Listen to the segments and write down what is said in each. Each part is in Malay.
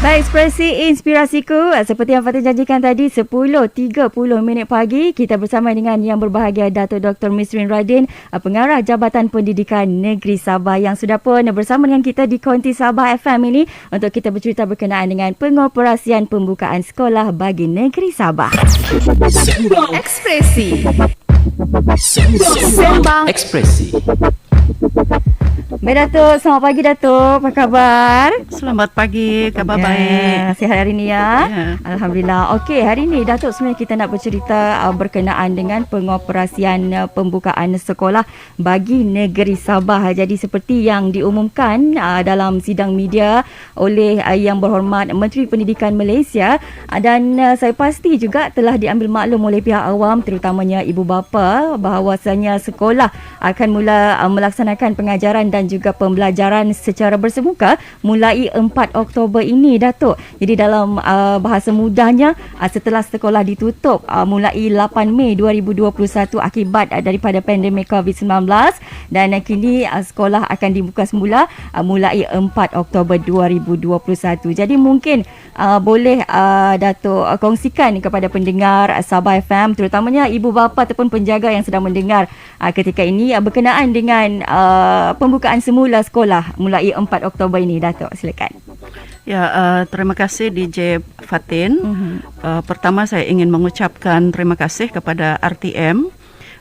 Ekspresi inspirasiku, seperti yang Fatin janjikan tadi, 10.30 pagi kita bersama dengan yang berbahagia Datuk Dr. Misrin Radin, Pengarah Jabatan Pendidikan Negeri Sabah yang sudah pun bersama dengan kita di Konti Sabah FM ini untuk kita bercerita berkenaan dengan pengoperasian pembukaan sekolah bagi Negeri Sabah. Ekspresi Sembang Ekspresi. Baik Datuk, selamat pagi Datuk. Apa khabar? Selamat pagi, khabar baik. Sihat hari ini ya? Alhamdulillah. Okey, hari ini Datuk sebenarnya kita nak bercerita berkenaan dengan pengoperasian pembukaan sekolah bagi negeri Sabah. Jadi seperti yang diumumkan dalam sidang media oleh Yang Berhormat Menteri Pendidikan Malaysia, dan saya pasti juga telah diambil maklum oleh pihak awam terutamanya ibu bapa bahawasanya sekolah akan mula melaksanakan pengajaran dan juga pembelajaran secara bersemuka mulai 4 Oktober ini Datuk. Jadi dalam bahasa mudahnya, setelah sekolah ditutup mulai 8 Mei 2021 akibat daripada pandemik COVID-19, dan kini sekolah akan dibuka semula mulai 4 Oktober 2021. Jadi mungkin boleh Datuk kongsikan kepada pendengar Sabah FM, terutamanya ibu bapa ataupun penjaga yang sedang mendengar ketika ini berkenaan dengan pembukaan semula sekolah mulai 4 Oktober ini. Datuk, silakan. Ya, terima kasih DJ Fatin. Pertama saya ingin mengucapkan terima kasih kepada RTM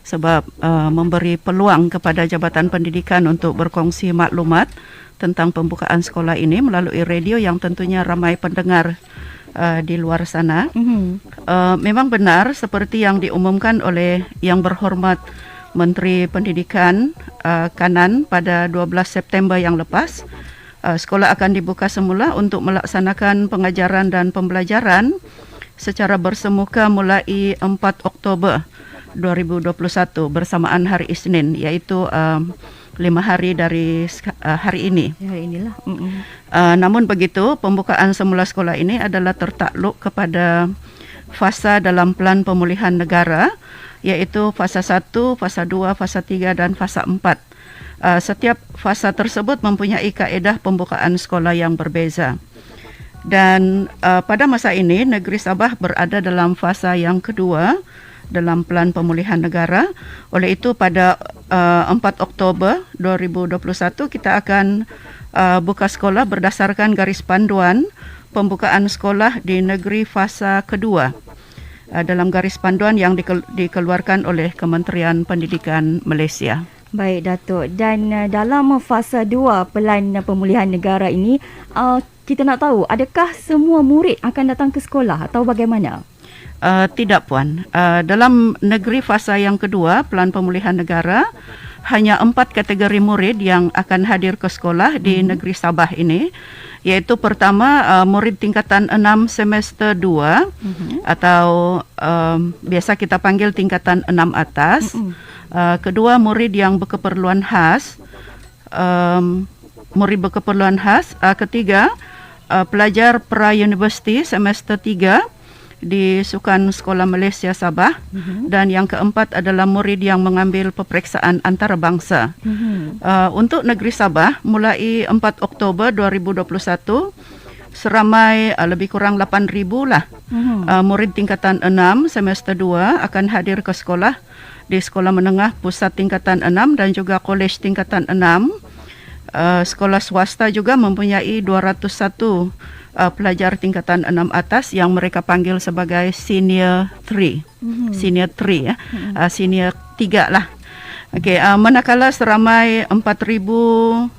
sebab memberi peluang kepada Jabatan Pendidikan untuk berkongsi maklumat tentang pembukaan sekolah ini melalui radio yang tentunya ramai pendengar di luar sana. Memang benar seperti yang diumumkan oleh Yang Berhormat Menteri Pendidikan Kanan pada 12 September yang lepas, sekolah akan dibuka semula untuk melaksanakan pengajaran dan pembelajaran secara bersemuka mulai 4 Oktober 2021 bersamaan hari Isnin, iaitu 5 hari dari hari ini. Hari inilah. Namun begitu, pembukaan semula sekolah ini adalah tertakluk kepada fasa dalam Pelan Pemulihan Negara, iaitu fasa 1, fasa 2, fasa 3 dan fasa 4. Setiap fasa tersebut mempunyai kaedah pembukaan sekolah yang berbeza. Dan pada masa ini, Negeri Sabah berada dalam fasa yang kedua dalam Pelan Pemulihan Negara. Oleh itu, pada 4 Oktober 2021, kita akan buka sekolah berdasarkan garis panduan pembukaan sekolah di negeri fasa kedua dalam garis panduan yang dikeluarkan oleh Kementerian Pendidikan Malaysia. Baik Datuk, dan dalam fasa 2 Pelan Pemulihan Negara ini, kita nak tahu adakah semua murid akan datang ke sekolah atau bagaimana? Tidak Puan, dalam negeri fasa yang kedua Pelan Pemulihan Negara, hanya 4 kategori murid yang akan hadir ke sekolah di negeri Sabah ini, iaitu pertama murid tingkatan 6 semester 2 atau biasa kita panggil tingkatan 6 atas. Kedua, murid yang berkeperluan khas, ketiga, pelajar pra-universiti semester 3 di Sukan Sekolah Malaysia Sabah, dan yang keempat adalah murid yang mengambil peperiksaan antarabangsa. Untuk negeri Sabah, mulai 4 Oktober 2021, seramai lebih kurang 8,000 lah murid tingkatan 6 semester 2 akan hadir ke sekolah di Sekolah Menengah Pusat tingkatan 6 dan juga Kolej tingkatan 6. Sekolah swasta juga mempunyai 201 pelajar tingkatan 6 atas yang mereka panggil sebagai senior 3. Senior 3 ya. Senior 3 lah. Okey, manakala seramai 4,000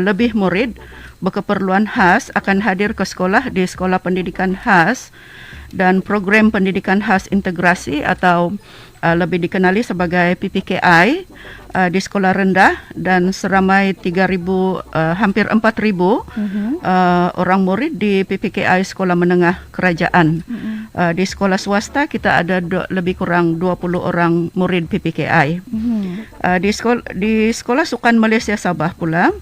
lebih murid berkeperluan khas akan hadir ke sekolah di Sekolah Pendidikan Khas dan Program Pendidikan Khas Integrasi atau lebih dikenali sebagai PPKI di sekolah rendah, dan seramai 3,000 hampir 4,000 orang murid di PPKI Sekolah Menengah Kerajaan. Di sekolah swasta kita ada lebih kurang 20 orang murid PPKI. Di sekolah Sukan Malaysia Sabah pula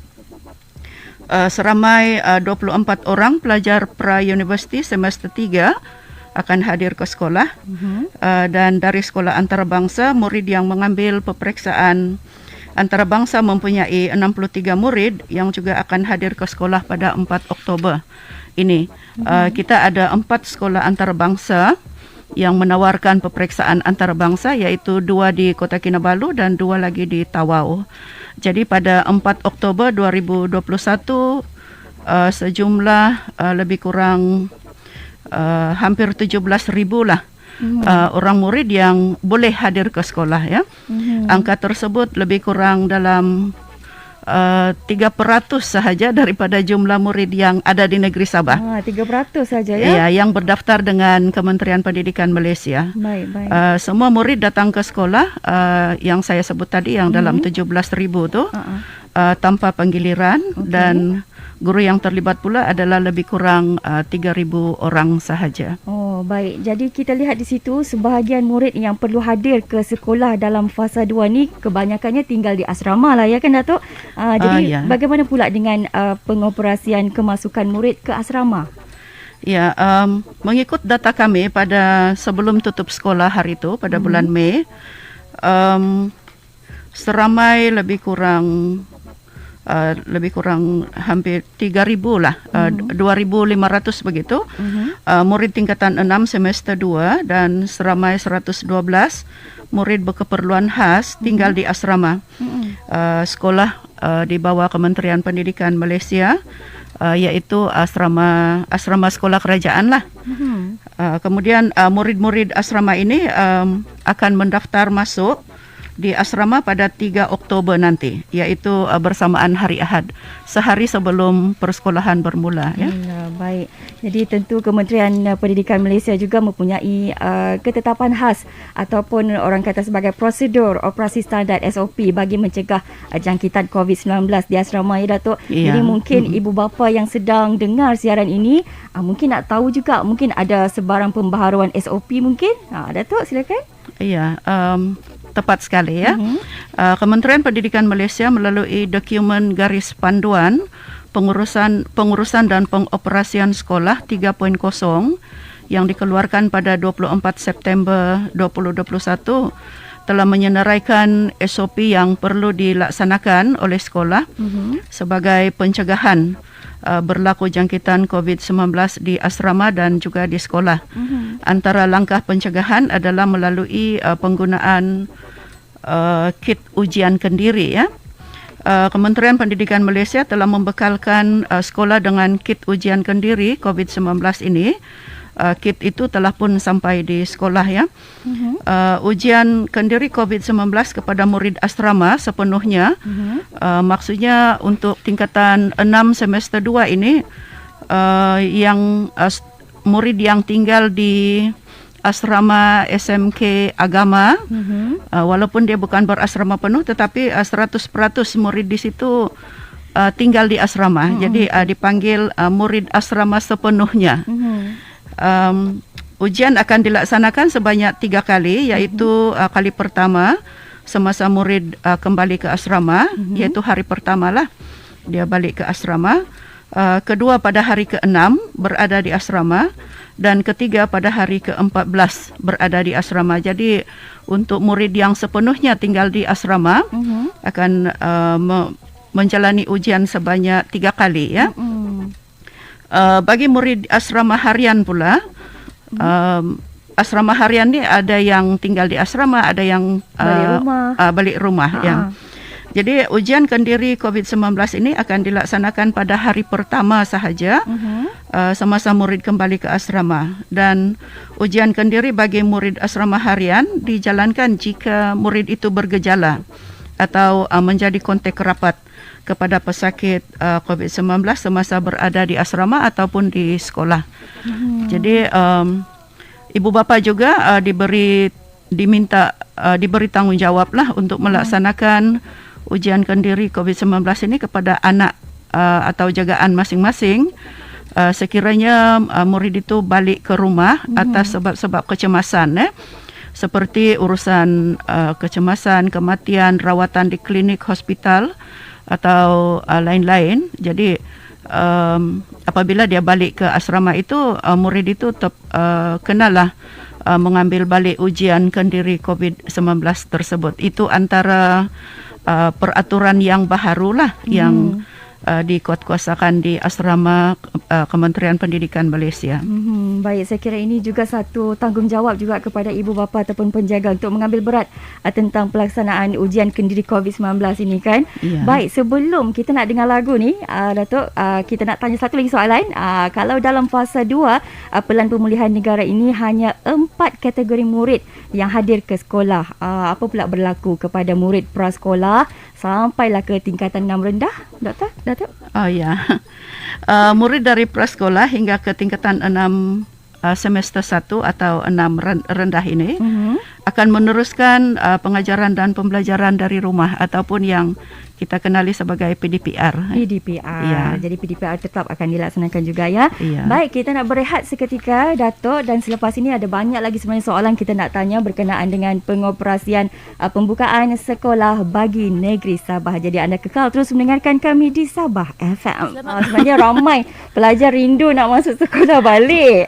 seramai 24 orang pelajar pra-universiti semester 3 akan hadir ke sekolah. Dan dari sekolah antarabangsa, murid yang mengambil peperiksaan antarabangsa mempunyai 63 murid yang juga akan hadir ke sekolah pada 4 Oktober ini. Kita ada 4 sekolah antarabangsa yang menawarkan peperiksaan antarabangsa, iaitu 2 di Kota Kinabalu dan 2 lagi di Tawau. Jadi pada 4 Oktober 2021 sejumlah lebih kurang hampir 17,000 lah orang murid yang boleh hadir ke sekolah, ya. Angka tersebut lebih kurang dalam 3% sahaja daripada jumlah murid yang ada di negeri Sabah. 3% saja, ya? Ya, yang berdaftar dengan Kementerian Pendidikan Malaysia. Baik. Semua murid datang ke sekolah yang saya sebut tadi, yang dalam 17,000 tu, tanpa penggiliran. Dan guru yang terlibat pula adalah lebih kurang 3,000 orang sahaja. Oh, baik. Jadi kita lihat di situ sebahagian murid yang perlu hadir ke sekolah dalam fasa 2 ni kebanyakannya tinggal di asrama lah, ya kan, Datuk? Jadi bagaimana pula dengan pengoperasian kemasukan murid ke asrama? Ya, mengikut data kami pada sebelum tutup sekolah hari itu pada bulan Mei, seramai lebih kurang hampir 3,000 lah, 2,500 begitu, murid tingkatan 6 semester 2 dan seramai 112 murid berkeperluan khas tinggal di asrama. Sekolah di bawah Kementerian Pendidikan Malaysia, iaitu asrama sekolah kerajaan lah. Kemudian murid-murid asrama ini akan mendaftar masuk di asrama pada 3 Oktober nanti, iaitu bersamaan hari Ahad, sehari sebelum persekolahan bermula. Ya. Baik. Jadi tentu Kementerian Pendidikan Malaysia juga mempunyai ketetapan khas ataupun orang kata sebagai prosedur operasi standard SOP bagi mencegah jangkitan COVID-19 di asrama, ya, Datuk. Ya. Jadi mungkin ibu bapa yang sedang dengar siaran ini mungkin nak tahu juga, mungkin ada sebarang pembaharuan SOP mungkin. Datuk, silakan. Ya, tepat sekali, ya. Kementerian Pendidikan Malaysia melalui dokumen garis panduan pengurusan dan pengoperasian sekolah 3.0 yang dikeluarkan pada 24 September 2021 telah menyenaraikan SOP yang perlu dilaksanakan oleh sekolah sebagai pencegahan berlaku jangkitan COVID-19 di asrama dan juga di sekolah. Antara langkah pencegahan adalah melalui penggunaan kit ujian kendiri, ya. Kementerian Pendidikan Malaysia telah membekalkan sekolah dengan kit ujian kendiri COVID-19 ini. Kit itu telah pun sampai di sekolah, ya. Ujian kendiri COVID-19 kepada murid asrama sepenuhnya, maksudnya untuk tingkatan 6 semester 2 ini, yang murid yang tinggal di asrama SMK Agama, walaupun dia bukan berasrama penuh, tetapi 100% murid di situ tinggal di asrama. Jadi dipanggil murid asrama sepenuhnya. Ujian akan dilaksanakan sebanyak 3 kali, iaitu kali pertama semasa murid kembali ke asrama, iaitu hari pertama lah dia balik ke asrama. Kedua pada hari ke-6 berada di asrama, dan ketiga pada hari ke-14 berada di asrama. Jadi untuk murid yang sepenuhnya tinggal di asrama akan menjalani ujian sebanyak 3 kali, ya. Bagi murid asrama harian pula, asrama harian ni ada yang tinggal di asrama, ada yang balik rumah. Ya. Jadi ujian kendiri COVID-19 ini akan dilaksanakan pada hari pertama sahaja semasa murid kembali ke asrama. Dan ujian kendiri bagi murid asrama harian dijalankan jika murid itu bergejala atau menjadi kontak rapat kepada pesakit COVID-19 semasa berada di asrama ataupun di sekolah. Jadi ibu bapa juga diberi tanggungjawab lah untuk melaksanakan ujian kendiri COVID-19 ini kepada anak atau jagaan masing-masing sekiranya murid itu balik ke rumah atas sebab-sebab kecemasan, seperti urusan kecemasan, kematian, rawatan di klinik, hospital atau lain-lain. Jadi apabila dia balik ke asrama itu, murid itu kenalah mengambil balik ujian kendiri COVID-19 tersebut. Itu antara peraturan yang baharulah yang dikuatkuasakan di asrama Kementerian Pendidikan Malaysia. Baik, saya kira ini juga satu tanggungjawab juga kepada ibu bapa ataupun penjaga untuk mengambil berat tentang pelaksanaan ujian kendiri COVID-19 ini kan. Ya. Baik, sebelum kita nak dengar lagu ni, Datuk, kita nak tanya satu lagi soalan. Kalau dalam fasa 2 Pelan Pemulihan Negara ini hanya 4 kategori murid yang hadir ke sekolah. Apa pula berlaku kepada murid prasekolah sampailah ke tingkatan 6 rendah, Doktor? Datuk? Oh ya. Murid dari prasekolah hingga ke tingkatan 6 semester 1 atau 6 rendah ini akan meneruskan pengajaran dan pembelajaran dari rumah ataupun yang kita kenali sebagai PDPR. PDPR. Ya. Jadi PDPR tetap akan dilaksanakan juga ya. Ya. Baik, kita nak berehat seketika, Datuk, dan selepas ini ada banyak lagi sebenarnya soalan kita nak tanya berkenaan dengan pengoperasian pembukaan sekolah bagi negeri Sabah. Jadi anda kekal terus mendengarkan kami di Sabah FM. Sebenarnya ramai pelajar rindu nak masuk sekolah balik.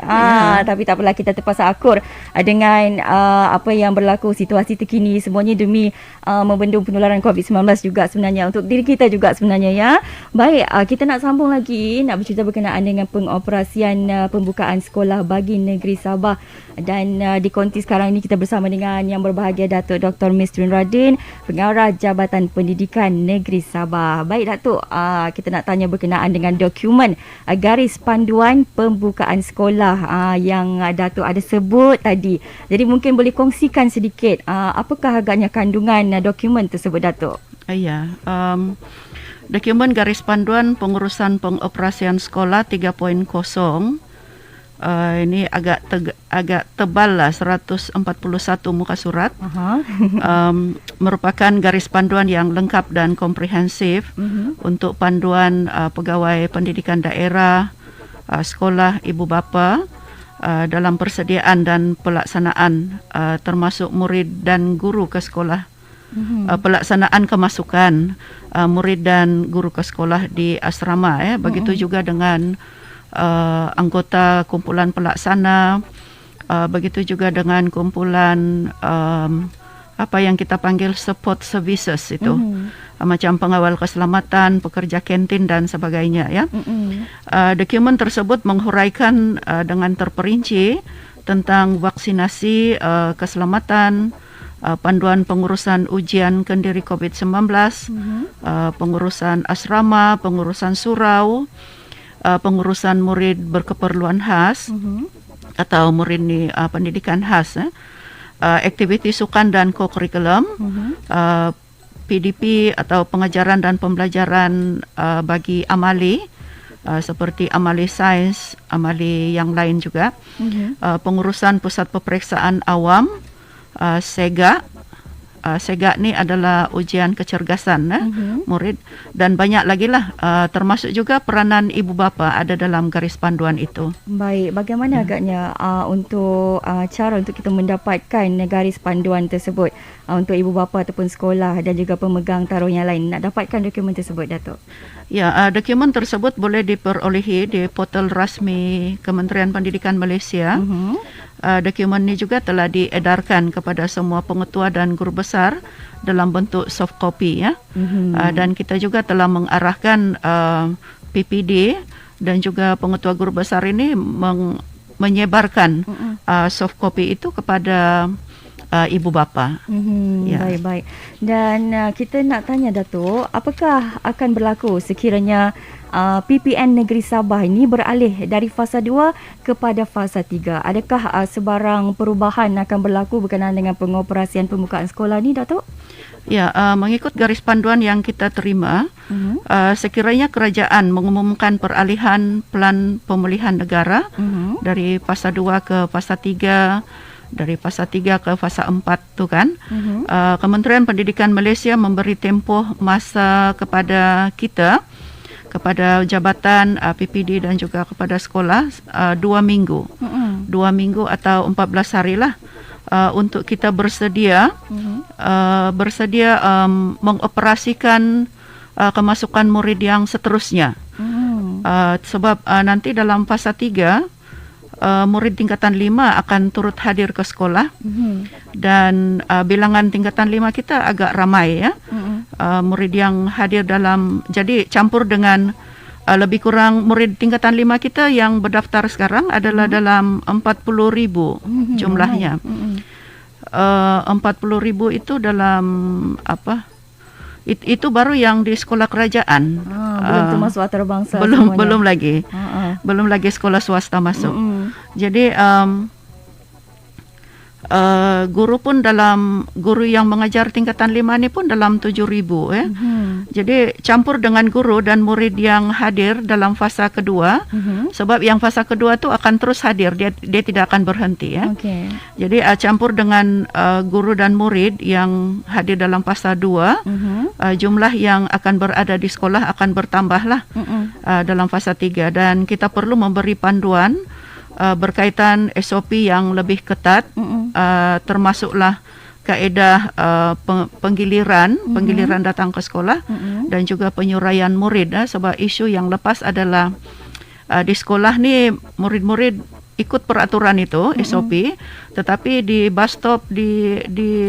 Tapi tak apalah, kita terpaksa akur dengan apa yang berlaku, situasi terkini, semuanya demi membendung penularan COVID-19 juga sebenarnya, untuk diri kita juga sebenarnya ya. Baik, kita nak sambung lagi, nak bercerita berkenaan dengan pengoperasian pembukaan sekolah bagi negeri Sabah. Dan di konti sekarang ini kita bersama dengan yang berbahagia, Datuk Dr. Mistrin Radin, Pengarah Jabatan Pendidikan Negeri Sabah. Baik Datuk, kita nak tanya berkenaan dengan dokumen garis panduan pembukaan sekolah yang Datuk ada sebut tadi. Jadi mungkin boleh kongsikan sedikit apakah agaknya kandungan dokumen tersebut, Datuk? Ya, dokumen garis panduan pengurusan pengoperasian sekolah 3.0 ini agak tebal lah, 141 muka surat. Merupakan garis panduan yang lengkap dan komprehensif untuk panduan pegawai pendidikan daerah, sekolah ibu bapa dalam persediaan dan pelaksanaan termasuk murid dan guru ke sekolah. Pelaksanaan kemasukan murid dan guru ke sekolah di asrama, begitu juga dengan anggota kumpulan pelaksana, begitu juga dengan kumpulan apa yang kita panggil support services itu, macam pengawal keselamatan, pekerja kantin dan sebagainya ya. Dokumen tersebut menghuraikan dengan terperinci tentang vaksinasi, keselamatan, panduan pengurusan ujian kendiri COVID-19, pengurusan asrama, pengurusan surau, pengurusan murid berkeperluan khas atau murid ni pendidikan khas, aktiviti sukan dan co-curriculum, PDP atau pengajaran dan pembelajaran bagi amali, seperti amali sains, amali yang lain juga, pengurusan pusat peperiksaan awam, SEGA. SEGA ni adalah ujian kecergasan murid, dan banyak lagi lah, termasuk juga peranan ibu bapa ada dalam garis panduan itu. Baik, bagaimana agaknya untuk cara untuk kita mendapatkan garis panduan tersebut untuk ibu bapa ataupun sekolah dan juga pemegang taruh yang lain nak dapatkan dokumen tersebut, Datuk? Ya, dokumen tersebut boleh diperolehi di portal rasmi Kementerian Pendidikan Malaysia. Dokumen ini juga telah diedarkan kepada semua pengetua dan guru besar dalam bentuk soft copy ya. Dan kita juga telah mengarahkan PPD dan juga pengetua guru besar ini menyebarkan soft copy itu kepada ibu bapa. Ya. Baik-baik. Dan kita nak tanya, Datuk, apakah akan berlaku sekiranya PPN Negeri Sabah ini beralih dari fasa 2 kepada fasa 3? Adakah sebarang perubahan akan berlaku berkenaan dengan pengoperasian pembukaan sekolah ni, Datuk? Ya, mengikut garis panduan yang kita terima, sekiranya kerajaan mengumumkan peralihan Pelan Pemulihan Negara dari fasa 2 ke fasa 3, dari fasa 3 ke fasa 4 tu kan, Kementerian Pendidikan Malaysia memberi tempoh masa kepada kita, kepada jabatan PPD dan juga kepada sekolah 2 minggu. 2 minggu atau 14 hari lah untuk kita bersedia mengoperasikan kemasukan murid yang seterusnya. Sebab nanti dalam fasa 3 murid tingkatan 5 akan turut hadir ke sekolah, dan bilangan tingkatan 5 kita agak ramai ya. murid yang hadir jadi campur dengan lebih kurang murid tingkatan 5 kita yang berdaftar sekarang adalah dalam 40,000 jumlahnya. 40,000 itu dalam itu baru yang di sekolah kerajaan. Belum termasuk antarabangsa. Belum lagi. Belum lagi sekolah swasta masuk. Jadi guru yang mengajar tingkatan 5 ni pun dalam 7,000 ya. Jadi campur dengan guru dan murid yang hadir dalam fasa kedua. Sebab yang fasa kedua tu akan terus hadir, dia tidak akan berhenti ya. Jadi campur dengan guru dan murid yang hadir dalam fasa 2, jumlah yang akan berada di sekolah akan bertambahlah dalam fasa 3, dan kita perlu memberi panduan berkaitan SOP yang lebih ketat, termasuklah kaedah penggiliran datang ke sekolah dan juga penyuraian murid. Sebab isu yang lepas adalah di sekolah ni murid-murid ikut peraturan itu SOP, tetapi di bus stop di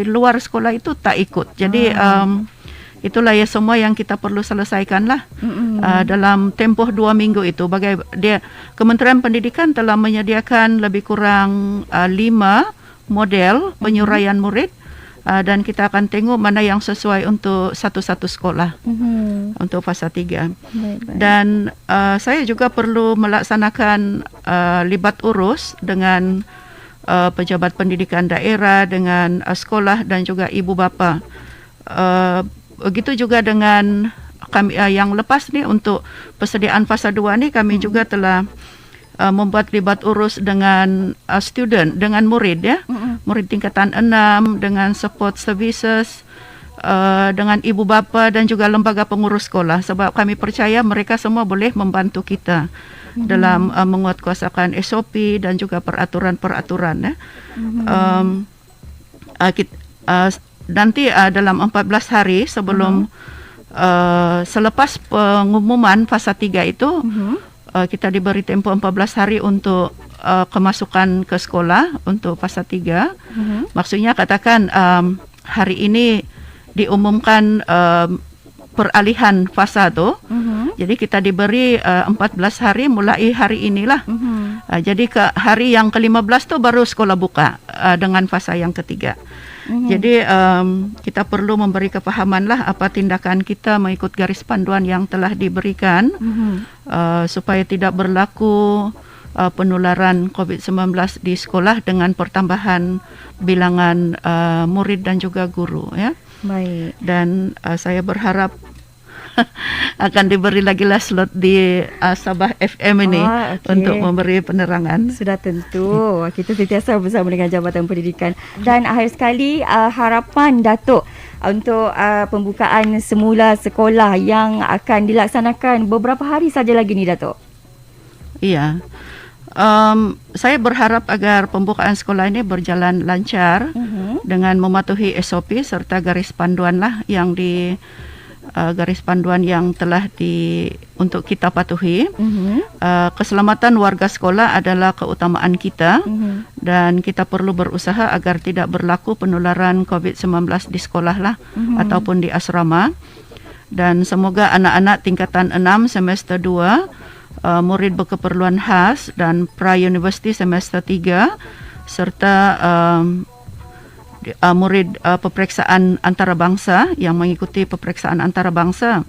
luar sekolah itu tak ikut. Jadi itulah ya semua yang kita perlu selesaikanlah dalam tempoh 2 minggu itu. Kementerian Pendidikan telah menyediakan lebih kurang 5 model penyuraian murid, dan kita akan tengok mana yang sesuai untuk satu-satu sekolah untuk fasa 3. Dan saya juga perlu melaksanakan libat urus dengan pejabat pendidikan daerah, dengan sekolah dan juga ibu bapa. Begitu juga dengan kami yang lepas ni untuk persediaan fasa 2 ni, kami juga telah membuat libat urus dengan student, dengan murid ya. Murid tingkatan 6 dengan support services, dengan ibu bapa dan juga lembaga pengurus sekolah, sebab kami percaya mereka semua boleh membantu kita dalam menguatkuasakan SOP dan juga peraturan-peraturan ya. Nanti dalam 14 hari sebelum selepas pengumuman fasa 3 itu, kita diberi tempoh 14 hari untuk kemasukan ke sekolah untuk fasa 3. Maksudnya katakan hari ini diumumkan peralihan fasa tu. Jadi kita diberi 14 hari mulai hari inilah. Jadi ke hari yang ke-15 tu baru sekolah buka dengan fasa yang ketiga. Jadi kita perlu memberi kefahamanlah apa tindakan kita mengikut garis panduan yang telah diberikan, supaya tidak berlaku penularan COVID-19 di sekolah dengan pertambahan bilangan murid dan juga guru ya. Baik. Dan saya berharap akan diberi lagi lah slot di Sabah FM ini untuk memberi penerangan. Sudah tentu. Kita sentiasa bersama dengan Jabatan Pendidikan. Dan akhir sekali, harapan Datuk untuk pembukaan semula sekolah yang akan dilaksanakan beberapa hari saja lagi ni, Datuk. Iya. Saya berharap agar pembukaan sekolah ini berjalan lancar dengan mematuhi SOP serta garis panduan lah yang garis panduan yang telah untuk kita patuhi. Keselamatan warga sekolah adalah keutamaan kita, dan kita perlu berusaha agar tidak berlaku penularan COVID-19 di sekolah lah ataupun di asrama. Dan semoga anak-anak tingkatan 6 semester 2, murid berkeperluan khas dan pra-universiti semester 3 serta murid peperiksaan antarabangsa yang mengikuti peperiksaan antarabangsa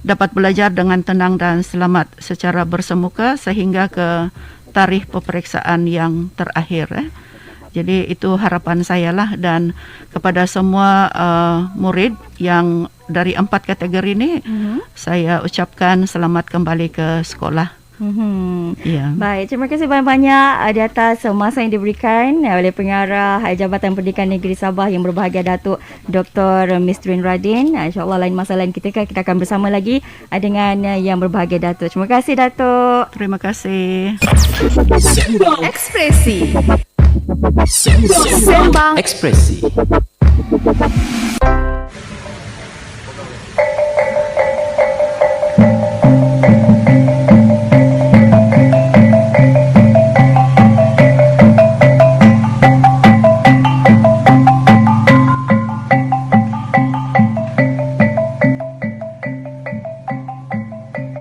dapat belajar dengan tenang dan selamat secara bersemuka sehingga ke tarikh peperiksaan yang terakhir. Jadi itu harapan saya lah, dan kepada semua murid yang dari 4 kategori ini saya ucapkan selamat kembali ke sekolah. Ya. Baik, terima kasih banyak-banyak di atas masa yang diberikan oleh Pengarah Jabatan Pendidikan Negeri Sabah yang berbahagia, Datuk Dr. Mistrin Radin. InsyaAllah lain masa lain kita akan bersama lagi dengan yang berbahagia, Datuk. Terima kasih, Datuk. Terima kasih. Sembang Ekspresi. Sembang Ekspresi.